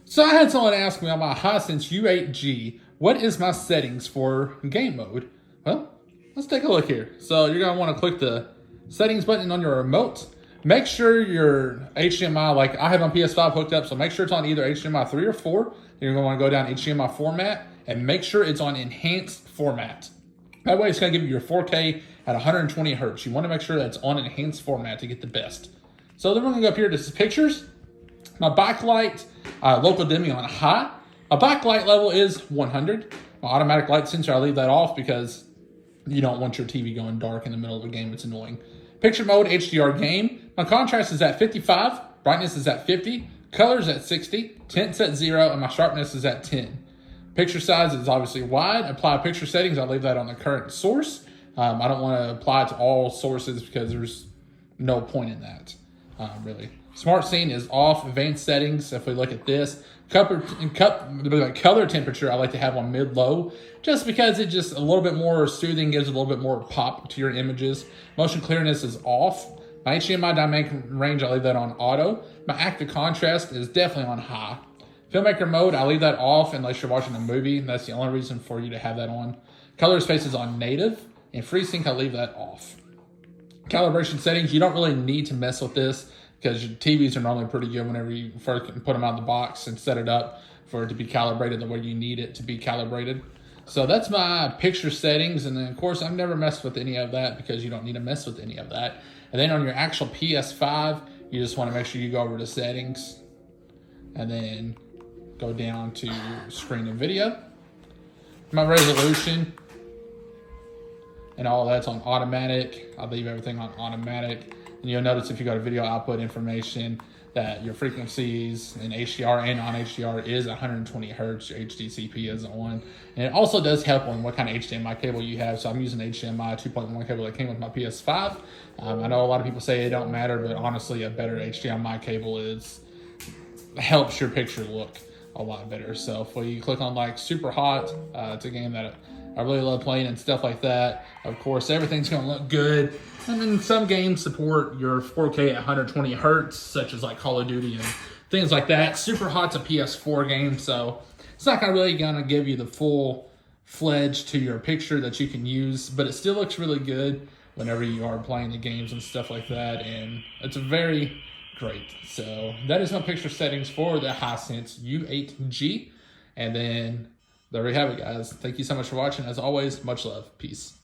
So I had someone ask me on my Hisense U8G, what is my settings for game mode? Well, let's take a look here. So you're gonna wanna click the settings button on your remote. Make sure your HDMI, like I have my PS5 hooked up, so make sure it's on either HDMI 3 or 4. Then you're gonna wanna go down HDMI format and make sure it's on enhanced format. That way it's gonna give you your 4K at 120 hertz. You wanna make sure that's on enhanced format to get the best. So then we're gonna go up here to pictures. My backlight, local dimming on high. My backlight level is 100. My automatic light sensor, I leave that off because you don't want your TV going dark in the middle of a game. It's annoying. Picture mode, HDR game. My contrast is at 55. Brightness is at 50. Colors at 60. Tint's at 0. And my sharpness is at 10. Picture size is obviously wide. Apply picture settings. I'll leave that on the current source. I don't want to apply it to all sources because there's no point in that, really. Smart scene is off. Advanced settings, if we look at this, color temperature I like to have on mid-low, just because it just a little bit more soothing, gives a little bit more pop to your images. Motion clearness is off. My HDMI dynamic range, I leave that on auto. My active contrast is definitely on high. Filmmaker mode, I leave that off unless you're watching a movie. That's the only reason for you to have that on. Color space is on native. And FreeSync, I leave that off. Calibration settings, you don't really need to mess with this because your TVs are normally pretty good whenever you first put them out of the box and set it up for it to be calibrated the way you need it to be calibrated. So that's my picture settings. And then of course, I've never messed with any of that because you don't need to mess with any of that. And then on your actual PS5, you just want to make sure you go over to settings and then go down to screen and video. My resolution and all that's on automatic. I'll leave everything on automatic. And you'll notice if you go to video output information that your frequencies in HDR and non-HDR is 120 hertz. Your HDCP is on. And it also does help on what kind of HDMI cable you have. So I'm using HDMI 2.1 cable that came with my PS5. I know a lot of people say it don't matter, but honestly, a better HDMI cable helps your picture look a lot better. So if we click on like super hot, it's a game that I really love playing and stuff like that. Of course, everything's gonna look good. And then some games support your 4K at 120 hertz, such as like Call of Duty and things like that. Super hot's a PS4 game, so it's not really gonna give you the full fledged to your picture that you can use, but it still looks really good whenever you are playing the games and stuff like that. And it's very great. So that is my picture settings for the Hisense U8G. And then there we have it, guys. Thank you so much for watching. As always, much love. Peace.